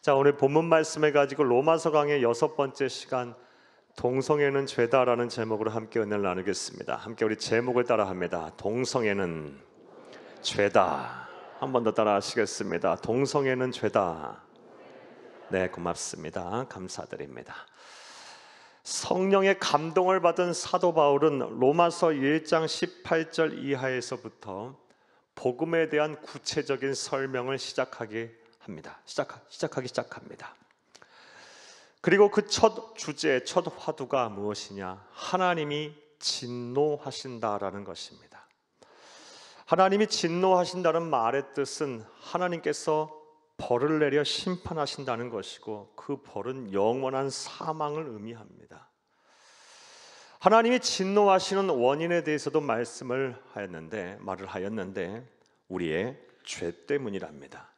자, 오늘 본문 말씀을 가지고 로마서 강의 6번째 시간 동성애는 죄다라는 제목으로 함께 은혜를 나누겠습니다. 함께 우리 제목을 따라합니다. 동성애는 죄다. 한 번 더 따라 하시겠습니다. 동성애는 죄다. 네, 고맙습니다. 감사드립니다. 성령의 감동을 받은 사도 바울은 로마서 1장 18절 이하에서부터 복음에 대한 구체적인 설명을 시작하기 시작합니다. 그리고 그 첫 주제, 첫 화두가 무엇이냐? 하나님이 진노하신다라는 것입니다. 하나님이 진노하신다는 말의 뜻은 하나님께서 벌을 내려 심판하신다는 것이고, 그 벌은 영원한 사망을 의미합니다. 하나님이 진노하시는 원인에 대해서도 말을 하였는데 우리의 죄 때문이랍니다.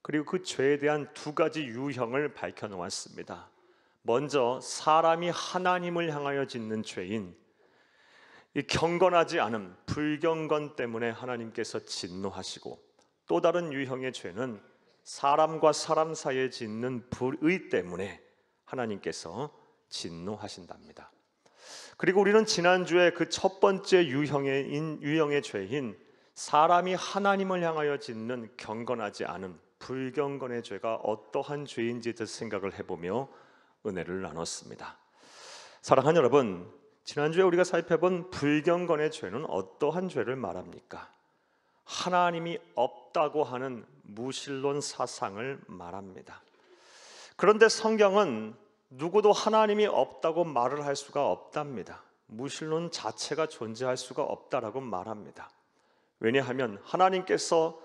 그리고 그 죄에 대한 두 가지 유형을 밝혀놓았습니다. 먼저 사람이 하나님을 향하여 짓는 죄인, 이 경건하지 않음, 불경건 때문에 하나님께서 진노하시고, 또 다른 유형의 죄는 사람과 사람 사이에 짓는 불의 때문에 하나님께서 진노하신답니다. 그리고 우리는 지난주에 그 첫 번째 유형의 죄인, 사람이 하나님을 향하여 짓는 경건하지 않음, 불경건의 죄가 어떠한 죄인지에 대해서 생각을 해보며 은혜를 나눴습니다. 사랑하는 여러분, 지난주에 우리가 살펴본 불경건의 죄는 어떠한 죄를 말합니까? 하나님이 없다고 하는 무신론 사상을 말합니다. 그런데 성경은 누구도 하나님이 없다고 말을 할 수가 없답니다. 무신론 자체가 존재할 수가 없다라고 말합니다. 왜냐하면 하나님께서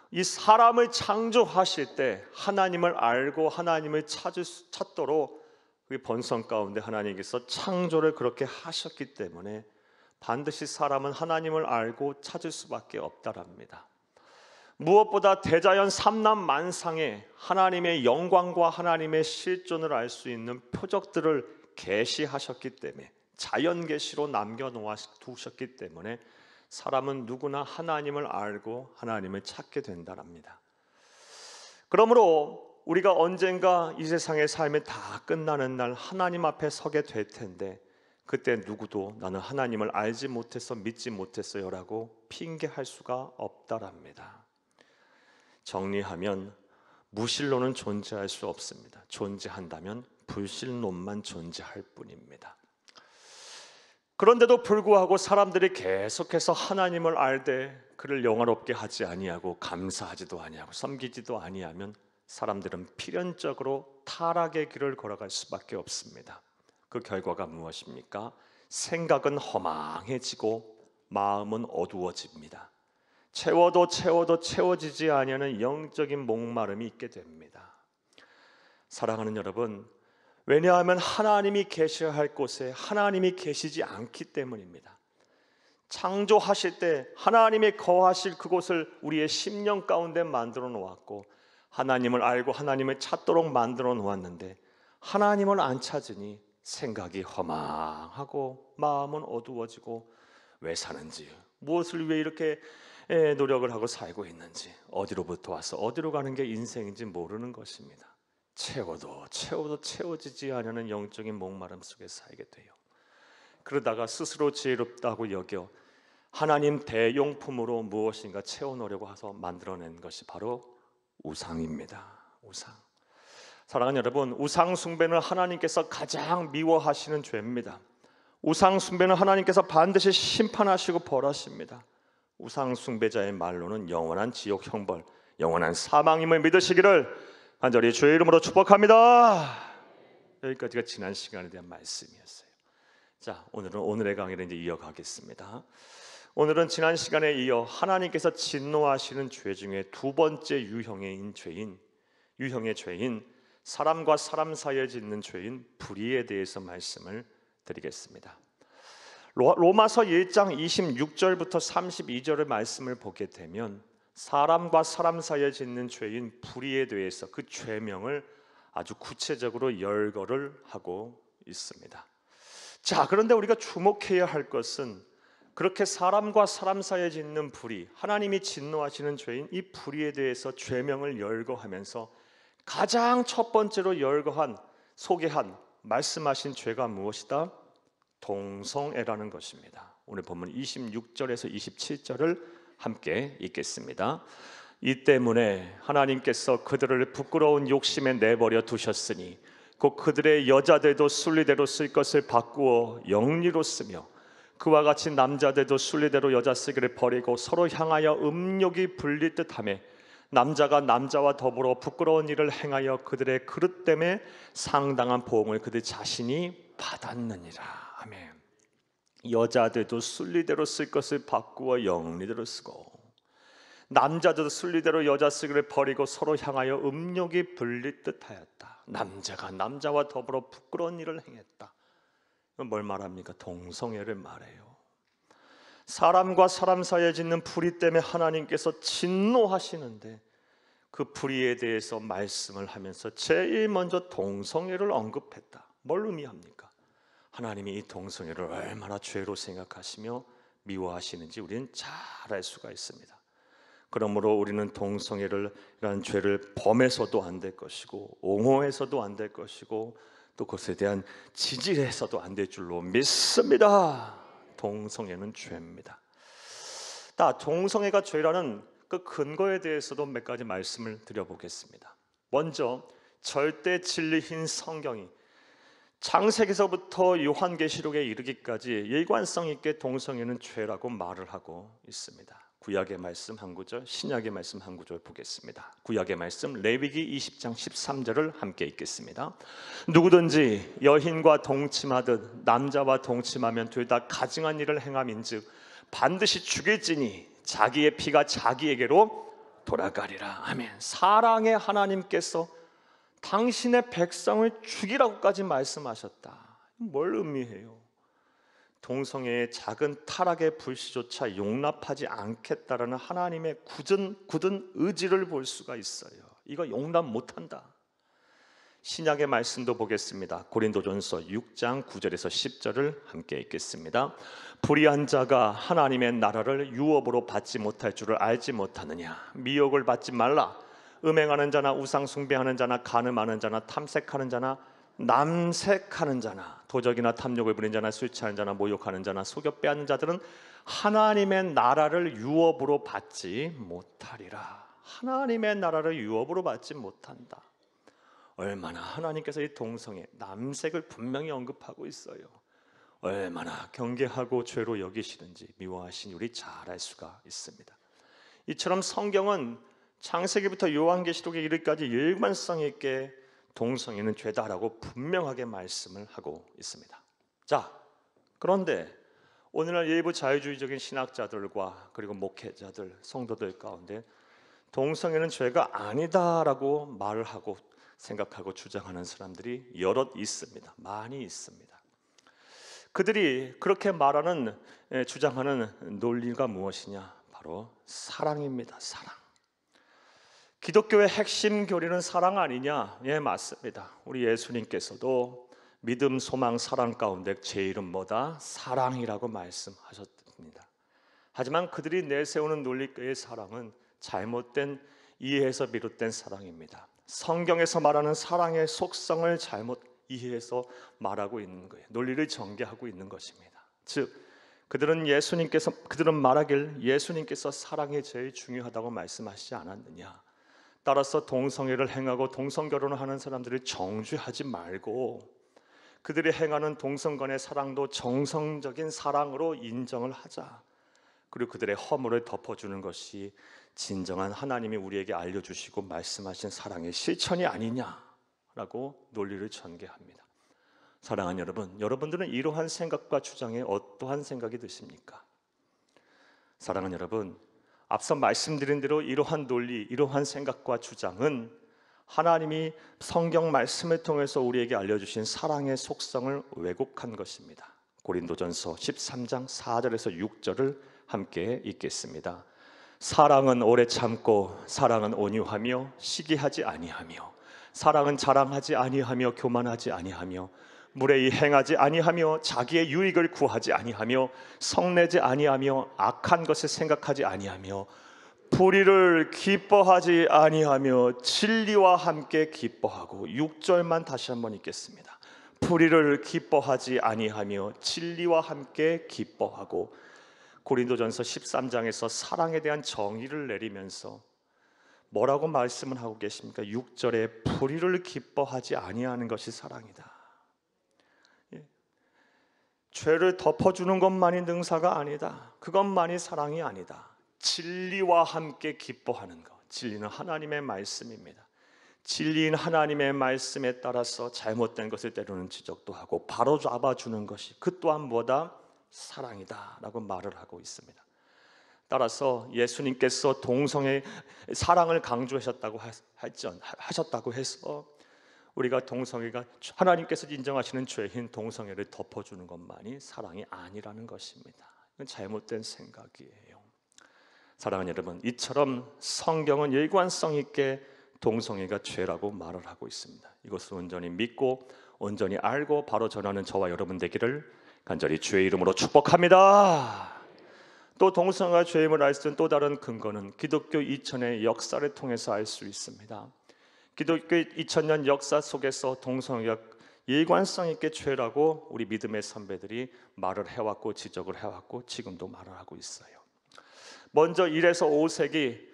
이 사람을 창조하실 때 하나님을 알고 하나님을 찾도록 그 본성 가운데 하나님께서 창조를 그렇게 하셨기 때문에 반드시 사람은 하나님을 알고 찾을 수밖에 없다랍니다. 무엇보다 대자연 삼남만상에 하나님의 영광과 하나님의 실존을 알 수 있는 표적들을 계시하셨기 때문에, 자연 계시로 남겨두셨기 때문에 사람은 누구나 하나님을 알고 하나님을 찾게 된다랍니다. 그러므로 우리가 언젠가 이 세상의 삶이 다 끝나는 날 하나님 앞에 서게 될 텐데, 그때 누구도 나는 하나님을 알지 못해서 믿지 못했어요라고 핑계할 수가 없다랍니다. 정리하면 무신론은 존재할 수 없습니다. 존재한다면 불신론만 존재할 뿐입니다. 그런데도 불구하고 사람들이 계속해서 하나님을 알되 그를 영화롭게 하지 아니하고 감사하지도 아니하고 섬기지도 아니하면 사람들은 필연적으로 타락의 길을 걸어갈 수밖에 없습니다. 그 결과가 무엇입니까? 생각은 허망해지고 마음은 어두워집니다. 채워도 채워지지 아니하는 영적인 목마름이 있게 됩니다. 사랑하는 여러분, 왜냐하면 하나님이 계셔야 할 곳에 하나님이 계시지 않기 때문입니다. 창조하실 때 하나님이 거하실 그곳을 우리의 심령 가운데 만들어 놓았고, 하나님을 알고 하나님을 찾도록 만들어 놓았는데 하나님을 안 찾으니 생각이 허망하고 마음은 어두워지고, 왜 사는지, 무엇을 위해 이렇게 노력을 하고 살고 있는지, 어디로부터 와서 어디로 가는 게 인생인지 모르는 것입니다. 채워도 채워지지 않는 영적인 목마름 속에 살게 돼요. 그러다가 스스로 지혜롭다고 여겨 하나님 대용품으로 무엇인가 채워놓으려고 해서 만들어낸 것이 바로 우상입니다. 우상. 사랑하는 여러분, 우상 숭배는 하나님께서 가장 미워하시는 죄입니다. 우상 숭배는 하나님께서 반드시 심판하시고 벌하십니다. 우상 숭배자의 말로는 영원한 지옥 형벌, 영원한 사망임을 믿으시기를 간절히 주의 이름으로 축복합니다. 여기까지가 지난 시간에 대한 말씀이었어요. 자, 오늘은 오늘의 강의를 이제 이어가겠습니다. 오늘은 지난 시간에 이어 하나님께서 진노하시는 죄 중에 두 번째 유형의 죄인, 사람과 사람 사이에 짓는 죄인 불의에 대해서 말씀을 드리겠습니다. 로마서 1장 26절부터 32절의 말씀을 보게 되면 사람과 사람 사이에 짓는 죄인 불의에 대해서 그 죄명을 아주 구체적으로 열거를 하고 있습니다. 자, 그런데 우리가 주목해야 할 것은 그렇게 사람과 사람 사이에 짓는 불의, 하나님이 진노하시는 죄인 이 불의에 대해서 죄명을 열거하면서 가장 첫 번째로 열거한, 소개한, 말씀하신 죄가 무엇이다? 동성애라는 것입니다. 오늘 본문 26절에서 27절을 함께 읽겠습니다. 이 때문에 하나님께서 그들을 부끄러운 욕심에 내버려 두셨으니 곧 그들의 여자들도 순리대로 쓸 것을 바꾸어 영리로 쓰며 그와 같이 남자들도 순리대로 여자 쓰기를 버리고 서로 향하여 음욕이 불릴 듯하며 남자가 남자와 더불어 부끄러운 일을 행하여 그들의 그릇됨에 상당한 보응을 그들 자신이 받았느니라. 아멘. 여자들도 순리대로 쓸 것을 바꾸어 영리대로 쓰고 남자들도 순리대로 여자 쓰기를 버리고 서로 향하여 음욕이 불릴 듯하였다. 남자가 남자와 더불어 부끄러운 일을 행했다. 이건 뭘 말합니까? 동성애를 말해요. 사람과 사람 사이에 짓는 불의 때문에 하나님께서 진노하시는데 그 불의에 대해서 말씀을 하면서 제일 먼저 동성애를 언급했다. 뭘 의미합니까? 하나님이 이 동성애를 얼마나 죄로 생각하시며 미워하시는지 우리는 잘 알 수가 있습니다. 그러므로 우리는 동성애라는 죄를 범해서도 안 될 것이고 옹호해서도 안 될 것이고 또 그것에 대한 지질해서도 안 될 줄로 믿습니다. 동성애는 죄입니다. 동성애가 죄라는 그 근거에 대해서도 몇 가지 말씀을 드려보겠습니다. 먼저 절대 진리인 성경이 창세기서부터 요한계시록에 이르기까지 일관성 있게 동성애는 죄라고 말을 하고 있습니다. 구약의 말씀 한 구절, 신약의 말씀 한 구절 보겠습니다. 구약의 말씀 레위기 20장 13절을 함께 읽겠습니다. 누구든지 여인과 동침하듯 남자와 동침하면 둘 다 가증한 일을 행함인즉 반드시 죽일지니 자기의 피가 자기에게로 돌아가리라. 아멘. 사랑의 하나님께서 당신의 백성을 죽이라고까지 말씀하셨다. 뭘 의미해요? 동성애의 작은 타락의 불씨조차 용납하지 않겠다라는 하나님의 굳은 의지를 볼 수가 있어요. 이거 용납 못한다. 신약의 말씀도 보겠습니다. 고린도전서 6장 9절에서 10절을 함께 읽겠습니다. 불의한 자가 하나님의 나라를 유업으로 받지 못할 줄을 알지 못하느냐. 미혹을 받지 말라. 음행하는 자나 우상 숭배하는 자나 간음하는 자나 탐색하는 자나 남색하는 자나 도적이나 탐욕을 부린 자나 술 취하는 자나 모욕하는 자나 속여 빼앗는 자들은 하나님의 나라를 유업으로 받지 못하리라. 하나님의 나라를 유업으로 받지 못한다. 얼마나 하나님께서 이 동성애, 남색을 분명히 언급하고 있어요. 얼마나 경계하고 죄로 여기시는지 미워하시니 우리 잘 알 수가 있습니다. 이처럼 성경은 창세기부터 요한계시록에 이르기까지 일관성 있게 동성애는 죄다라고 분명하게 말씀을 하고 있습니다. 자, 그런데 오늘날 일부 자유주의적인 신학자들과 그리고 목회자들, 성도들 가운데 동성애는 죄가 아니다라고 말을 하고 생각하고 주장하는 사람들이 여럿 있습니다. 많이 있습니다. 그들이 그렇게 말하는, 주장하는 논리가 무엇이냐? 바로 사랑입니다. 사랑. 기독교의 핵심 교리는 사랑 아니냐? 예, 맞습니다. 우리 예수님께서도 믿음, 소망, 사랑 가운데 제일은 뭐다? 사랑이라고 말씀하셨습니다. 하지만 그들이 내세우는 논리의 사랑은 잘못된 이해에서 비롯된 사랑입니다. 성경에서 말하는 사랑의 속성을 잘못 이해해서 말하고 있는 거예요. 논리를 전개하고 있는 것입니다. 즉 그들은 말하길 예수님께서 사랑이 제일 중요하다고 말씀하시지 않았느냐. 따라서 동성애를 행하고 동성결혼을 하는 사람들을 정죄하지 말고 그들이 행하는 동성간의 사랑도 정성적인 사랑으로 인정을 하자. 그리고 그들의 허물을 덮어주는 것이 진정한 하나님이 우리에게 알려주시고 말씀하신 사랑의 실천이 아니냐라고 논리를 전개합니다. 사랑하는 여러분, 여러분들은 이러한 생각과 주장에 어떠한 생각이 드십니까? 사랑하는 여러분, 앞서 말씀드린 대로 이러한 논리, 이러한 생각과 주장은 하나님이 성경 말씀을 통해서 우리에게 알려주신 사랑의 속성을 왜곡한 것입니다. 고린도전서 13장 4절에서 6절을 함께 읽겠습니다. 사랑은 오래 참고 사랑은 온유하며 시기하지 아니하며 사랑은 자랑하지 아니하며 교만하지 아니하며 무례히 행하지 아니하며 자기의 유익을 구하지 아니하며 성내지 아니하며 악한 것을 생각하지 아니하며 불의를 기뻐하지 아니하며 진리와 함께 기뻐하고. 6절만 다시 한번 읽겠습니다. 불의를 기뻐하지 아니하며 진리와 함께 기뻐하고. 고린도전서 13장에서 사랑에 대한 정의를 내리면서 뭐라고 말씀을 하고 계십니까? 6절에 불의를 기뻐하지 아니하는 것이 사랑이다. 죄를 덮어주는 것만이 능사가 아니다. 그것만이 사랑이 아니다. 진리와 함께 기뻐하는 것. 진리는 하나님의 말씀입니다. 진리인 하나님의 말씀에 따라서 잘못된 것을 때로는 지적도 하고 바로 잡아주는 것이 그 또한 뭐다? 사랑이다 라고 말을 하고 있습니다. 따라서 예수님께서 동성의 사랑을 강조하셨다고 해서 우리가 동성애가 하나님께서 인정하시는 죄인 동성애를 덮어주는 것만이 사랑이 아니라는 것입니다. 이건 잘못된 생각이에요. 사랑하는 여러분, 이처럼 성경은 일관성 있게 동성애가 죄라고 말을 하고 있습니다. 이것을 온전히 믿고 온전히 알고 바로 전하는 저와 여러분 되기를 간절히 주의 이름으로 축복합니다. 또 동성애가 죄임을 알 수 있는 또 다른 근거는 기독교 2000의 역사를 통해서 알 수 있습니다. 기독교 2000년 역사 속에서 동성애가 일관성 있게 죄라고 우리 믿음의 선배들이 말을 해왔고 지적을 해왔고 지금도 말을 하고 있어요. 먼저 1에서 5세기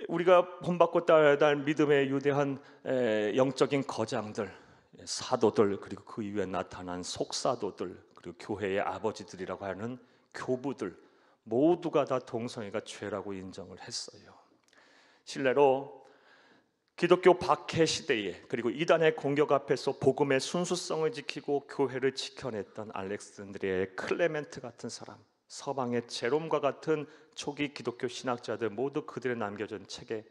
우리가 본받고 따라야 할 믿음의 유대한 영적인 거장들, 사도들, 그리고 그 이후에 나타난 속사도들, 그리고 교회의 아버지들이라고 하는 교부들 모두가 다 동성애가 죄라고 인정을 했어요. 실례로 기독교 박해 시대에 그리고 이단의 공격 앞에서 복음의 순수성을 지키고 교회를 지켜냈던 알렉산드리아의 클레멘트 같은 사람, 서방의 제롬과 같은 초기 기독교 신학자들 모두 그들의 남겨준 책에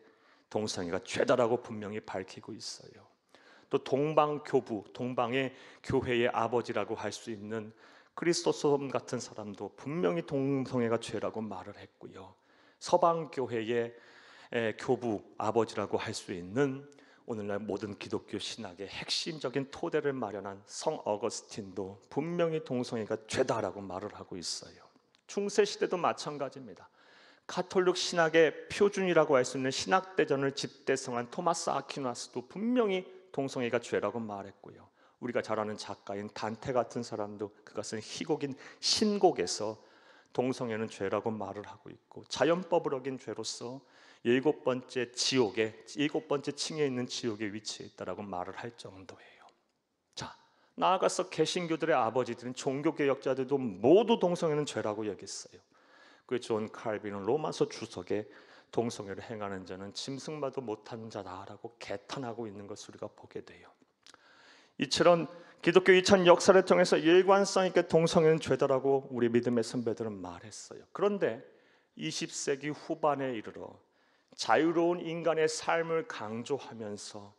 동성애가 죄다라고 분명히 밝히고 있어요. 또 동방교부, 동방의 교회의 아버지라고 할 수 있는 크리스토솜 같은 사람도 분명히 동성애가 죄라고 말을 했고요. 서방교회의 교부, 아버지라고 할 수 있는 오늘날 모든 기독교 신학의 핵심적인 토대를 마련한 성 어거스틴도 분명히 동성애가 죄다라고 말을 하고 있어요. 중세시대도 마찬가지입니다. 가톨릭 신학의 표준이라고 할 수 있는 신학대전을 집대성한 토마스 아퀴나스도 분명히 동성애가 죄라고 말했고요. 우리가 잘 아는 작가인 단테 같은 사람도 그것은 희곡인 신곡에서 동성애는 죄라고 말을 하고 있고, 자연법을 어긴 죄로서 7번째 지옥에 7번째 층에 있는 지옥에 위치해 있다라고 말을 할 정도예요. 자, 나아가서 개신교들의 아버지들은 종교개혁자들도 모두 동성애는 죄라고 여겼어요. 그 존 칼빈은 로마서 주석에 동성애를 행하는 자는 짐승마도 못한 자다라고 개탄하고 있는 것을 우리가 보게 돼요. 이처럼 기독교 2000 역사를 통해서 일관성 있게 동성애는 죄다라고 우리 믿음의 선배들은 말했어요. 그런데 20세기 후반에 이르러 자유로운 인간의 삶을 강조하면서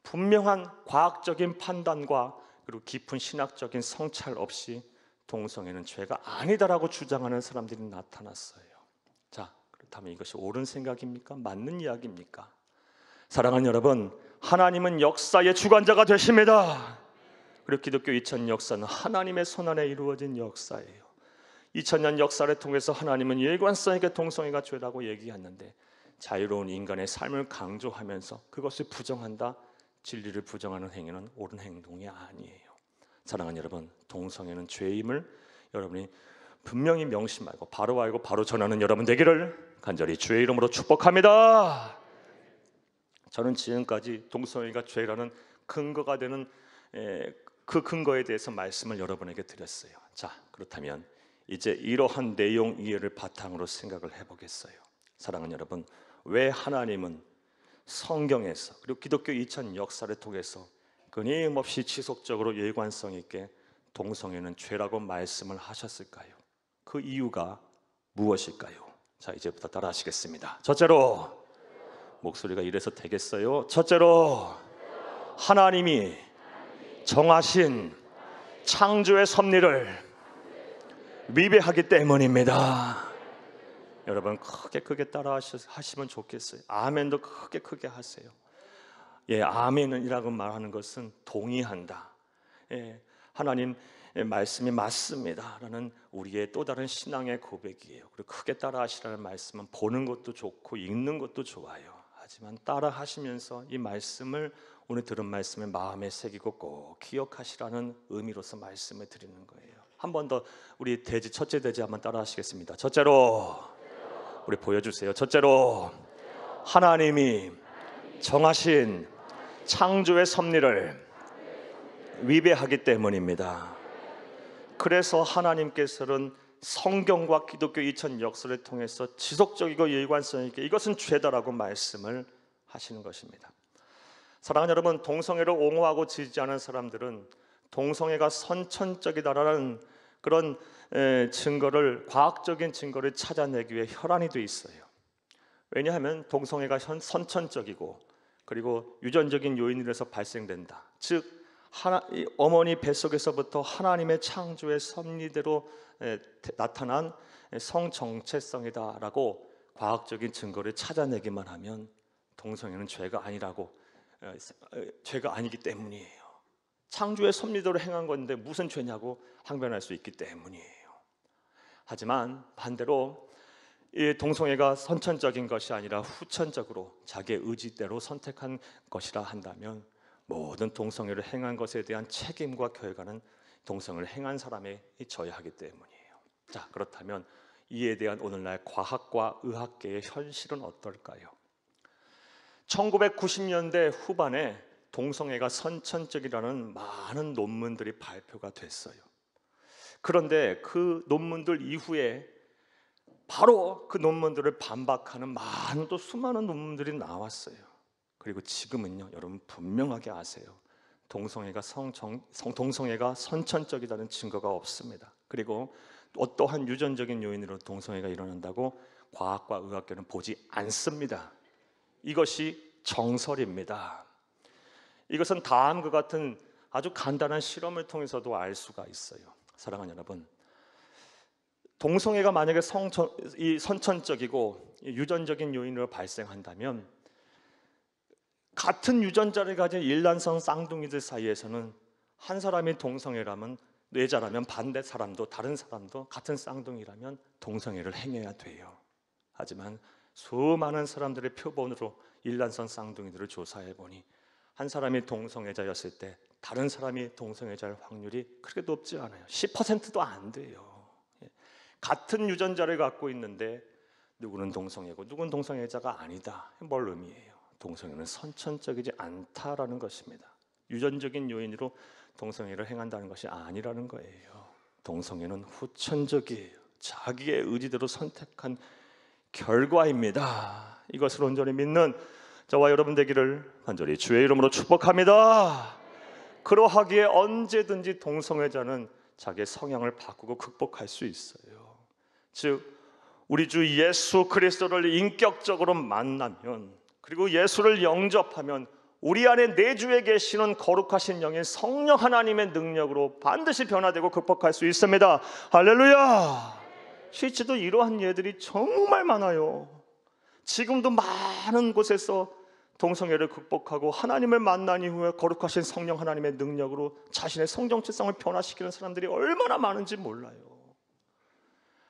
분명한 과학적인 판단과 그리고 깊은 신학적인 성찰 없이 동성애는 죄가 아니다라고 주장하는 사람들이 나타났어요. 자, 그렇다면 이것이 옳은 생각입니까? 맞는 이야기입니까? 사랑하는 여러분, 하나님은 역사의 주관자가 되십니다. 그리고 기독교 2000 역사는 하나님의 손안에 이루어진 역사예요. 2000년 역사를 통해서 하나님은 일관성 있게 동성애가 죄라고 얘기했는데 자유로운 인간의 삶을 강조하면서 그것을 부정한다, 진리를 부정하는 행위는 옳은 행동이 아니에요. 사랑하는 여러분, 동성애는 죄임을 여러분이 분명히 명심하고 바로 알고 바로 전하는 여러분 되기를 간절히 주의 이름으로 축복합니다. 저는 지금까지 동성애가 죄라는 근거가 되는 그 근거에 대해서 말씀을 여러분에게 드렸어요. 자, 그렇다면 이제 이러한 내용 이해를 바탕으로 생각을 해보겠어요. 사랑하는 여러분, 왜 하나님은 성경에서 그리고 기독교 2000 역사를 통해서 끊임없이 지속적으로 일관성 있게 동성애는 죄라고 말씀을 하셨을까요? 그 이유가 무엇일까요? 자, 이제부터 따라 하시겠습니다. 첫째로, 목소리가 이래서 되겠어요? 첫째로, 하나님이 정하신 창조의 섭리를 위배하기 때문입니다. 여러분, 크게 따라 하시면 좋겠어요. 아멘도 크게 하세요. 아멘이라고 말하는 것은 동의한다. 하나님 말씀이 맞습니다 라는 우리의 또 다른 신앙의 고백이에요. 그리고 크게 따라 하시라는 말씀은 보는 것도 좋고 읽는 것도 좋아요. 하지만 따라 하시면서 이 말씀을, 오늘 들은 말씀을 마음에 새기고 꼭 기억하시라는 의미로서 말씀을 드리는 거예요. 한 번 더 우리 돼지, 첫째 돼지 한번 따라 하시겠습니다. 첫째로, 우리 보여주세요. 첫째로, 하나님이 정하신 창조의 섭리를 위배하기 때문입니다. 그래서 하나님께서는 성경과 기독교 2000 역사를 통해서 지속적이고 일관성 있게 이것은 죄다라고 말씀을 하시는 것입니다. 사랑하는 여러분, 동성애를 옹호하고 지지하는 사람들은 동성애가 선천적이다라는 그런 증거를, 과학적인 증거를 찾아내기 위해 혈안이 돼 있어요. 왜냐하면 동성애가 선천적이고 그리고 유전적인 요인으로서 발생된다. 즉 어머니 뱃속에서부터 하나님의 창조의 섭리대로 나타난 성정체성이다라고 과학적인 증거를 찾아내기만 하면 동성애는 죄가 아니기 때문이에요. 창조의 섭리대로 행한 건데 무슨 죄냐고 항변할 수 있기 때문이에요. 하지만 반대로 이 동성애가 선천적인 것이 아니라 후천적으로 자기의 의지대로 선택한 것이라 한다면 모든 동성애를 행한 것에 대한 책임과 결과는 동성애를 행한 사람이 져야 하기 때문이에요. 자, 그렇다면 이에 대한 오늘날 과학과 의학계의 현실은 어떨까요? 1990년대 후반에 동성애가 선천적이라는 많은 논문들이 발표가 됐어요. 그런데 그 논문들 이후에 바로 그 논문들을 반박하는 많은 또 수많은 논문들이 나왔어요. 그리고 지금은요, 여러분 분명하게 아세요. 동성애가 선천적이라는 증거가 없습니다. 그리고 어떠한 유전적인 요인으로 동성애가 일어난다고 과학과 의학계는 보지 않습니다. 이것이 정설입니다. 이것은 다음과 같은 아주 간단한 실험을 통해서도 알 수가 있어요. 사랑하는 여러분, 동성애가 만약에 선천적이고 유전적인 요인으로 발생한다면 같은 유전자를 가진 일란성 쌍둥이들 사이에서는 한 사람이 동성애라면, 뇌자라면 반대 사람도, 다른 사람도 같은 쌍둥이라면 동성애를 행해야 돼요. 하지만 수많은 사람들의 표본으로 일란성 쌍둥이들을 조사해 보니 한 사람이 동성애자였을 때 다른 사람이 동성애자일 확률이 그렇게 높지 않아요. 10%도 안 돼요. 같은 유전자를 갖고 있는데 누구는 동성애고 누구는 동성애자가 아니다. 뭘 의미해요? 동성애는 선천적이지 않다라는 것입니다. 유전적인 요인으로 동성애를 행한다는 것이 아니라는 거예요. 동성애는 후천적이에요. 자기의 의지대로 선택한 결과입니다. 이것을 온전히 믿는 저와 여러분 되기를 간절히 주의 이름으로 축복합니다. 그러하기에 언제든지 동성애자는 자기의 성향을 바꾸고 극복할 수 있어요. 즉 우리 주 예수 그리스도를 인격적으로 만나면, 그리고 예수를 영접하면 우리 안에 내주에 계시는 거룩하신 영인 성령 하나님의 능력으로 반드시 변화되고 극복할 수 있습니다. 할렐루야. 실제로 이러한 예들이 정말 많아요. 지금도 많은 곳에서 동성애를 극복하고 하나님을 만난 이후에 거룩하신 성령 하나님의 능력으로 자신의 성정체성을 변화시키는 사람들이 얼마나 많은지 몰라요.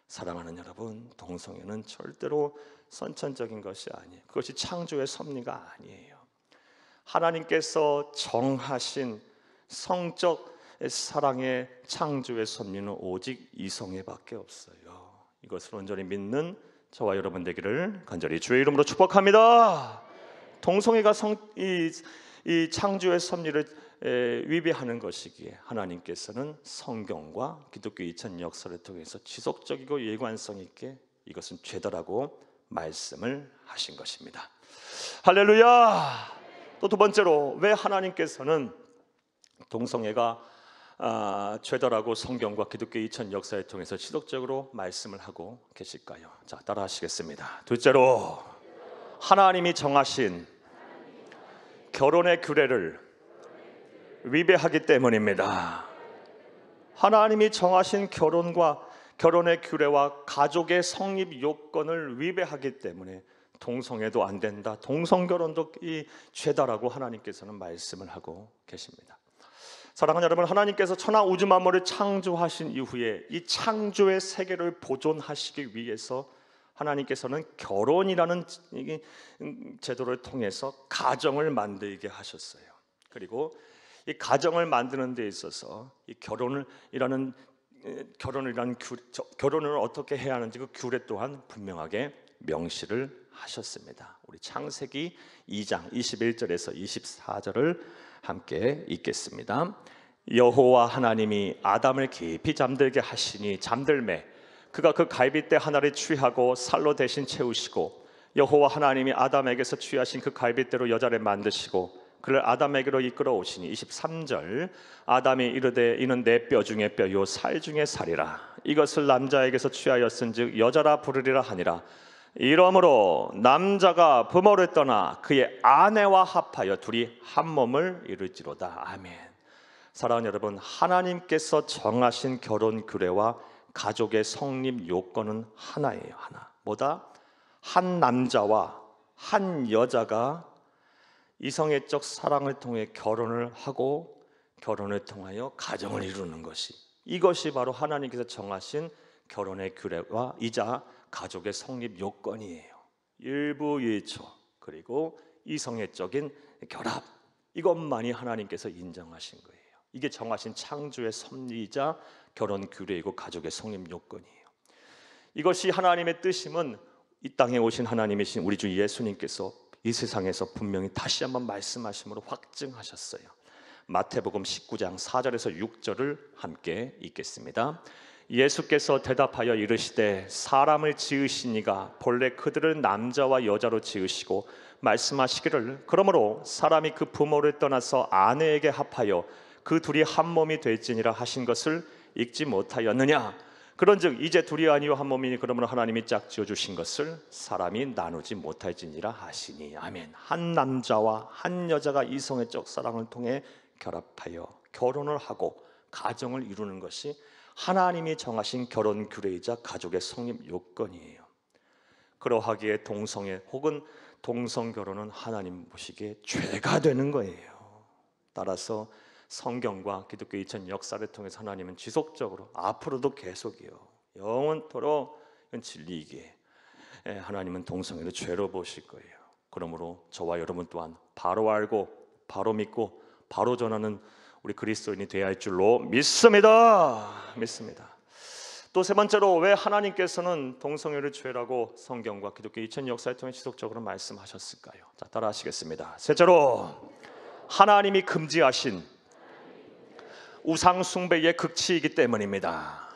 사랑하는 여러분, 동성애는 절대로 선천적인 것이 아니에요. 그것이 창조의 섭리가 아니에요. 하나님께서 정하신 성적 사랑의 창조의 섭리는 오직 이성애밖에 없어요. 이것을 온전히 믿는 저와 여러분 되기를 간절히 주의 이름으로 축복합니다. 동성애가 이 창조의 섭리를 위배하는 것이기에 하나님께서는 성경과 기독교 2000 역사를 통해서 지속적이고 일관성 있게 이것은 죄다라고 말씀을 하신 것입니다. 할렐루야. 또 두 번째로, 왜 하나님께서는 동성애가 죄다라고 성경과 기독교 2000 역사를 통해서 지속적으로 말씀을 하고 계실까요? 자, 따라 하시겠습니다. 둘째로, 하나님이 정하신 결혼의 규례를 위배하기 때문입니다. 하나님이 정하신 결혼의 규례와 가족의 성립 요건을 위배하기 때문에 동성애도 안 된다, 동성결혼도 이 죄다라고 하나님께서는 말씀을 하고 계십니다. 사랑하는 여러분, 하나님께서 천하 우주 만물을 창조하신 이후에 이 창조의 세계를 보존하시기 위해서 하나님께서는 결혼이라는 제도를 통해서 가정을 만들게 하셨어요. 그리고 이 가정을 만드는 데 있어서 이 결혼을 어떻게 해야 하는지 그 규례 또한 분명하게 명시를 하셨습니다. 우리 창세기 2장 21절에서 24절을 함께 읽겠습니다. 여호와 하나님이 아담을 깊이 잠들게 하시니 잠들매 그가 그 갈빗대 하나를 취하고 살로 대신 채우시고 여호와 하나님이 아담에게서 취하신 그 갈빗대로 여자를 만드시고 그를 아담에게로 이끌어 오시니 23절 아담이 이르되 이는 내 뼈 중에 뼈요 살 중에 살이라 이것을 남자에게서 취하였은즉 여자라 부르리라 하니라. 이러므로 남자가 부모를 떠나 그의 아내와 합하여 둘이 한 몸을 이룰지로다. 아멘. 사랑하는 여러분, 하나님께서 정하신 결혼 규례와 가족의 성립 요건은 하나예요. 하나. 뭐다? 한 남자와 한 여자가 이성애적 사랑을 통해 결혼을 하고 결혼을 통하여 가정을 이루는 것이, 이것이 바로 하나님께서 정하신 결혼의 규례와 이자 가족의 성립 요건이에요. 일부일조 그리고 이성애적인 결합, 이것만이 하나님께서 인정하신 거예요. 이게 정하신 창조의 섭리이자 결혼 규례이고 가족의 성립 요건이에요. 이것이 하나님의 뜻임은 이 땅에 오신 하나님이신 우리 주 예수님께서 이 세상에서 분명히 다시 한번 말씀하심으로 확증하셨어요. 마태복음 19장 4절에서 6절을 함께 읽겠습니다. 예수께서 대답하여 이르시되 사람을 지으신 이가 본래 그들을 남자와 여자로 지으시고 말씀하시기를 그러므로 사람이 그 부모를 떠나서 아내에게 합하여 그 둘이 한 몸이 될지니라 하신 것을 읽지 못하였느냐. 그런즉 이제 둘이 아니요 한 몸이니 그러므로 하나님이 짝지어 주신 것을 사람이 나누지 못할지니라 하시니. 아멘. 한 남자와 한 여자가 이성애적 사랑을 통해 결합하여 결혼을 하고 가정을 이루는 것이 하나님이 정하신 결혼 규례이자 가족의 성립 요건이에요. 그러하기에 동성애 혹은 동성 결혼은 하나님 보시기에 죄가 되는 거예요. 따라서 성경과 기독교 2000 역사를 통해서 하나님은 지속적으로 앞으로도 계속이요 영원토록 진리이기에 하나님은 동성애를 죄로 보실 거예요. 그러므로 저와 여러분 또한 바로 알고 바로 믿고 바로 전하는 우리 그리스도인이 되어야 할 줄로 믿습니다. 또 세 번째로 왜 하나님께서는 동성애를 죄라고 성경과 기독교 2000 역사를 통해 지속적으로 말씀하셨을까요? 자, 따라 하시겠습니다. 셋째로 하나님이 금지하신 우상 숭배의 극치이기 때문입니다.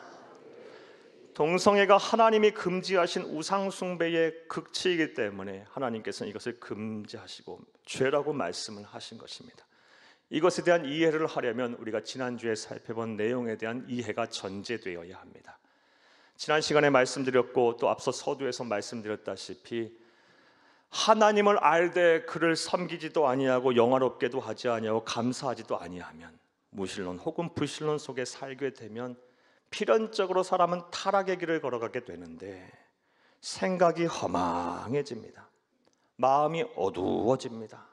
동성애가 하나님이 금지하신 우상 숭배의 극치이기 때문에 하나님께서는 이것을 금지하시고 죄라고 말씀을 하신 것입니다. 이것에 대한 이해를 하려면 우리가 지난주에 살펴본 내용에 대한 이해가 전제되어야 합니다. 지난 시간에 말씀드렸고 또 앞서 서두에서 말씀드렸다시피 하나님을 알되 그를 섬기지도 아니하고 영화롭게도 하지 아니하고 감사하지도 아니하면 무신론 혹은 불신론 속에 살게 되면 필연적으로 사람은 타락의 길을 걸어가게 되는데 생각이 허망해집니다. 마음이 어두워집니다.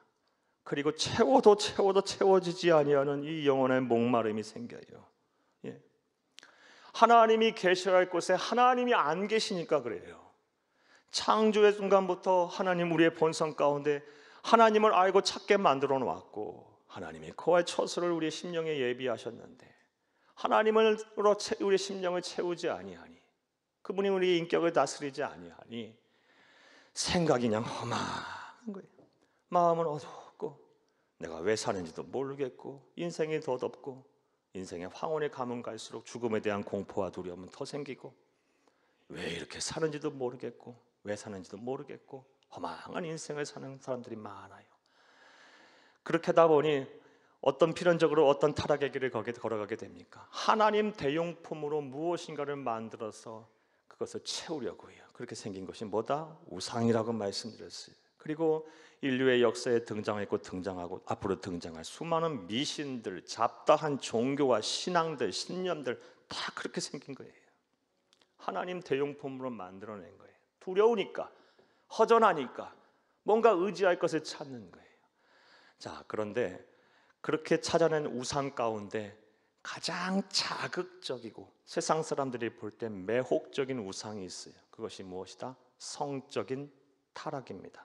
그리고 채워도 채워지지 아니하는 이 영혼의 목마름이 생겨요. 하나님이 계셔야 할 곳에 하나님이 안 계시니까 그래요. 창조의 순간부터 하나님 우리의 본성 가운데 하나님을 알고 찾게 만들어 놓았고 하나님이 거할 처소를 우리의 심령에 예비하셨는데 하나님으로 우리의 심령을 채우지 아니하니 그분이 우리의 인격을 다스리지 아니하니 생각이 그냥 험한 거예요. 마음은 어둡고 내가 왜 사는지도 모르겠고 인생이 덧없고 인생의 황혼의 가면 갈수록 죽음에 대한 공포와 두려움은 더 생기고 왜 이렇게 사는지도 모르겠고 왜 사는지도 모르겠고 허망한 인생을 사는 사람들이 많아요. 그렇게 하다 보니 어떤 필연적으로 어떤 타락의 길을 걸어가게 됩니까? 하나님 대용품으로 무엇인가를 만들어서 그것을 채우려고 해요. 그렇게 생긴 것이 뭐다? 우상이라고 말씀드렸어요. 그리고 인류의 역사에 등장했고 등장하고 앞으로 등장할 수많은 미신들, 잡다한 종교와 신앙들, 신념들 다 그렇게 생긴 거예요. 하나님 대용품으로 만들어낸 거예요. 두려우니까, 허전하니까 뭔가 의지할 것을 찾는 거예요. 자, 그런데 그렇게 찾아낸 우상 가운데 가장 자극적이고 세상 사람들이 볼 때 매혹적인 우상이 있어요. 그것이 무엇이다? 성적인 타락입니다.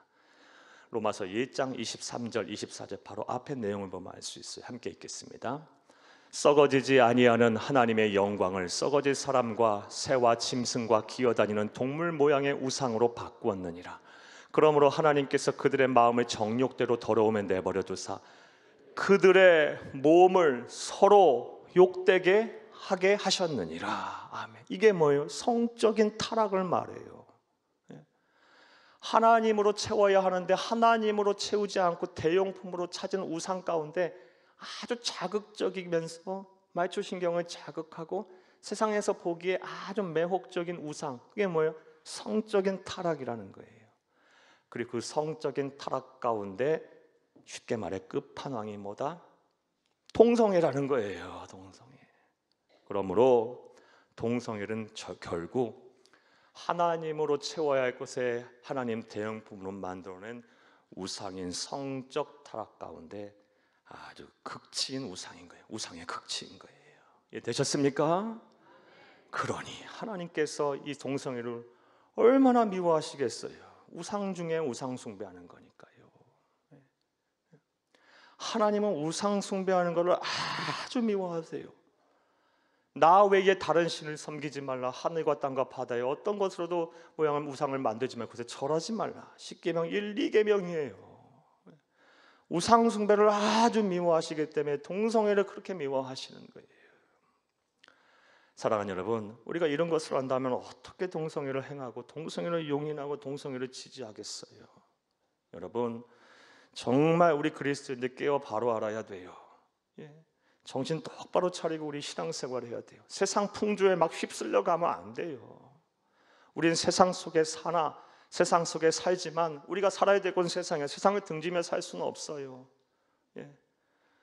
로마서 1장 23절 24절 바로 앞에 내용을 보면 알 수 있어요. 함께 읽겠습니다. 썩어지지 아니하는 하나님의 영광을 썩어질 사람과 새와 짐승과 기어다니는 동물 모양의 우상으로 바꾸었느니라. 그러므로 하나님께서 그들의 마음을 정욕대로 더러움에 내버려 두사 그들의 몸을 서로 욕되게 하게 하셨느니라. 아멘. 이게 뭐예요? 성적인 타락을 말해요. 하나님으로 채워야 하는데 하나님으로 채우지 않고 대용품으로 찾은 우상 가운데 아주 자극적이면서 말초신경을 자극하고 세상에서 보기에 아주 매혹적인 우상, 그게 뭐예요? 성적인 타락이라는 거예요. 그리고 그 성적인 타락 가운데 쉽게 말해 끝판왕이 뭐다? 동성애라는 거예요. 동성애. 그러므로 동성애는 결국 하나님으로 채워야 할 것에 하나님 대형품으로 만들어낸 우상인 성적 타락 가운데 아주 극치인 우상인 거예요. 우상의 극치인 거예요. 이해되셨습니까? 그러니 하나님께서 이 동성애를 얼마나 미워하시겠어요. 우상 중에 우상 숭배하는 거니까요. 하나님은 우상 숭배하는 것을 아주 미워하세요. 나 외에 다른 신을 섬기지 말라. 하늘과 땅과 바다에 어떤 것으로도 모양을 우상을 만들지 말고 그것에 절하지 말라. 10계명 1, 2계명이에요. 우상 숭배를 아주 미워하시기 때문에 동성애를 그렇게 미워하시는 거예요. 사랑하는 여러분, 우리가 이런 것을 한다면 어떻게 동성애를 행하고 동성애를 용인하고 동성애를 지지하겠어요? 여러분, 정말 우리 그리스도인들 깨어 바로 알아야 돼요. 정신 똑바로 차리고 우리 신앙생활을 해야 돼요. 세상 풍조에 막 휩쓸려 가면 안 돼요. 우리는 세상 속에 사나 세상 속에 살지만 우리가 살아야 될 곳은 세상이에요. 세상을 등지며 살 수는 없어요.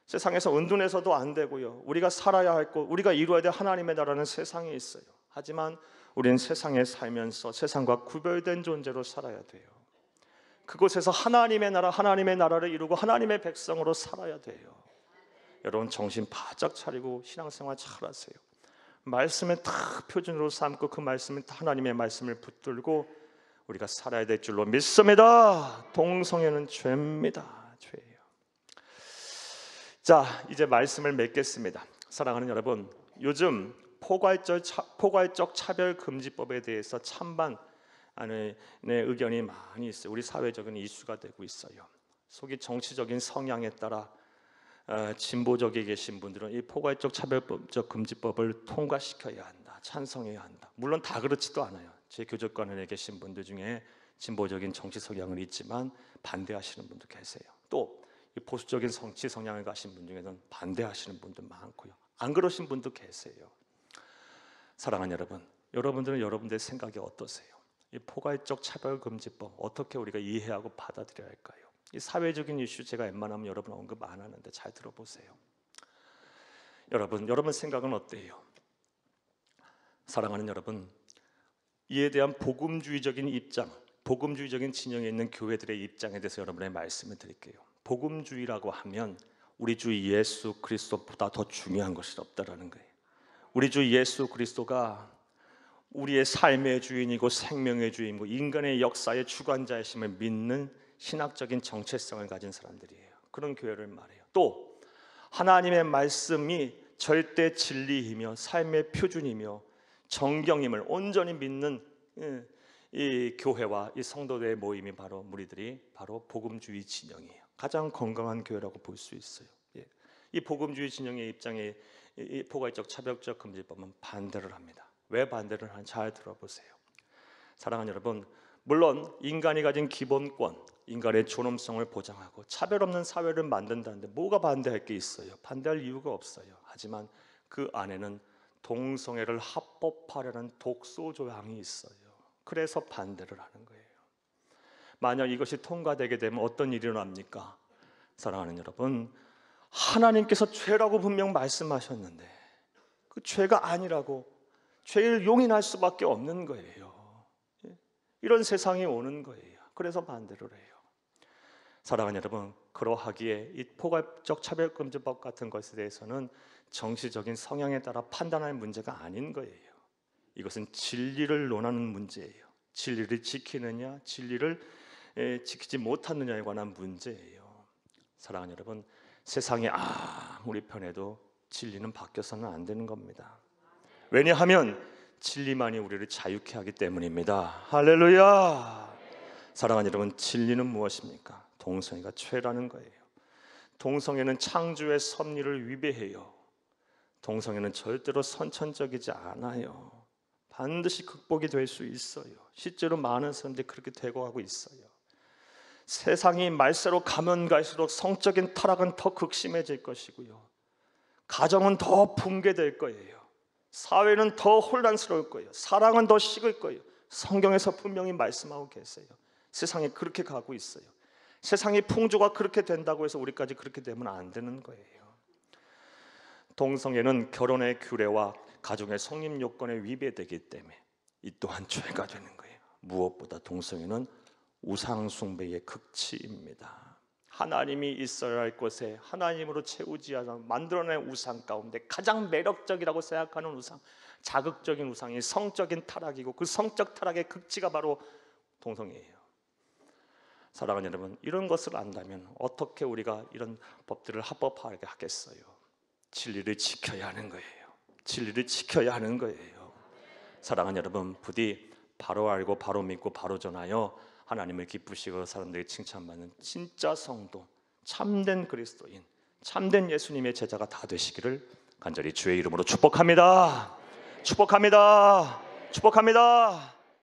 세상에서 은둔해서도 안 되고요. 우리가 살아야 할 곳, 우리가 이루어야 될 하나님의 나라는 세상에 있어요. 하지만 우리는 세상에 살면서 세상과 구별된 존재로 살아야 돼요. 그곳에서 하나님의 나라, 하나님의 나라를 이루고 하나님의 백성으로 살아야 돼요. 여러분 정신 바짝 차리고 신앙생활 잘하세요. 말씀을 딱 표준으로 삼고 그 말씀을 하나님의 말씀을 붙들고 우리가 살아야 될 줄로 믿습니다. 동성애는 죄입니다. 죄예요. 자, 이제 말씀을 맺겠습니다. 사랑하는 여러분, 요즘 포괄적 차별금지법에 대해서 찬반의 의견이 많이 있어요. 우리 사회적인 이슈가 되고 있어요. 속이 정치적인 성향에 따라 진보적에 계신 분들은 이 포괄적 차별적 금지법을 통과시켜야 한다, 찬성해야 한다. 물론 다 그렇지도 않아요. 제 교적관에 계신 분들 중에 진보적인 정치 성향을 있지만 반대하시는 분도 계세요. 또 이 보수적인 정치 성향을 가신 분 중에는 반대하시는 분도 많고요. 안 그러신 분도 계세요. 사랑하는 여러분, 여러분들은 여러분들의 생각이 어떠세요? 이 포괄적 차별금지법 어떻게 우리가 이해하고 받아들여야 할까요? 이 사회적인 이슈 제가 웬만하면 여러분 언급 안 하는데 잘 들어보세요. 여러분 생각은 어때요? 사랑하는 여러분, 이에 대한 복음주의적인 입장, 복음주의적인 진영에 있는 교회들의 입장에 대해서 여러분의 말씀을 드릴게요. 복음주의라고 하면 우리 주 예수 그리스도보다 더 중요한 것이 없다라는 거예요. 우리 주 예수 그리스도가 우리의 삶의 주인이고 생명의 주인이고 인간의 역사의 주관자이심을 믿는 신학적인 정체성을 가진 사람들이에요. 그런 교회를 말해요. 또 하나님의 말씀이 절대 진리이며 삶의 표준이며 정경임을 온전히 믿는 이 교회와 이 성도들의 모임이 바로 무리들이 바로 복음주의 진영이에요. 가장 건강한 교회라고 볼 수 있어요. 이 복음주의 진영의 입장에 이 포괄적 차별적 금지법은 반대를 합니다. 왜 반대를 하는지 잘 들어보세요. 사랑하는 여러분, 물론 인간이 가진 기본권, 인간의 존엄성을 보장하고 차별 없는 사회를 만든다는데 뭐가 반대할 게 있어요? 반대할 이유가 없어요. 하지만 그 안에는 동성애를 합법화하려는 독소 조항이 있어요. 그래서 반대를 하는 거예요. 만약 이것이 통과되게 되면 어떤 일이 일어납니까? 사랑하는 여러분, 하나님께서 죄라고 분명 말씀하셨는데 그 죄가 아니라고 죄를 용인할 수밖에 없는 거예요. 이런 세상이 오는 거예요. 그래서 반대를 해요. 사랑하는 여러분, 그러하기에 이 포괄적 차별금지법 같은 것에 대해서는 정치적인 성향에 따라 판단할 문제가 아닌 거예요. 이것은 진리를 논하는 문제예요. 진리를 지키느냐, 진리를 지키지 못하느냐에 관한 문제예요. 사랑하는 여러분, 세상이 아무리 편해도 진리는 바뀌어서는 안 되는 겁니다. 왜냐하면 진리만이 우리를 자유케 하기 때문입니다. 할렐루야. 사랑하는 여러분, 진리는 무엇입니까? 동성애가 죄라는 거예요. 동성애는 창조의 섭리를 위배해요. 동성애는 절대로 선천적이지 않아요. 반드시 극복이 될 수 있어요. 실제로 많은 사람들이 그렇게 되고 하고 있어요. 세상이 말세로 가면 갈수록 성적인 타락은 더 극심해질 것이고요, 가정은 더 붕괴될 거예요. 사회는 더 혼란스러울 거예요. 사랑은 더 식을 거예요. 성경에서 분명히 말씀하고 계세요. 세상이 그렇게 가고 있어요. 세상의 풍조가 그렇게 된다고 해서 우리까지 그렇게 되면 안 되는 거예요. 동성애는 결혼의 규례와 가정의 성립 요건에 위배되기 때문에 이 또한 죄가 되는 거예요. 무엇보다 동성애는 우상 숭배의 극치입니다. 하나님이 있어야 할 곳에 하나님으로 채우지 않아 만들어낸 우상 가운데 가장 매력적이라고 생각하는 우상, 자극적인 우상이 성적인 타락이고, 그 성적 타락의 극치가 바로 동성애예요. 사랑하는 여러분, 이런 것을 안다면 어떻게 우리가 이런 법들을 합법화하게 하겠어요? 진리를 지켜야 하는 거예요. 진리를 지켜야 하는 거예요. 사랑하는 여러분, 부디 바로 알고 바로 믿고 바로 전하여 하나님을 기쁘시고 사람들이 칭찬받는 진짜 성도, 참된 그리스도인, 참된 예수님의 제자가 다 되시기를 간절히 주의 이름으로 축복합니다. 축복합니다. 축복합니다.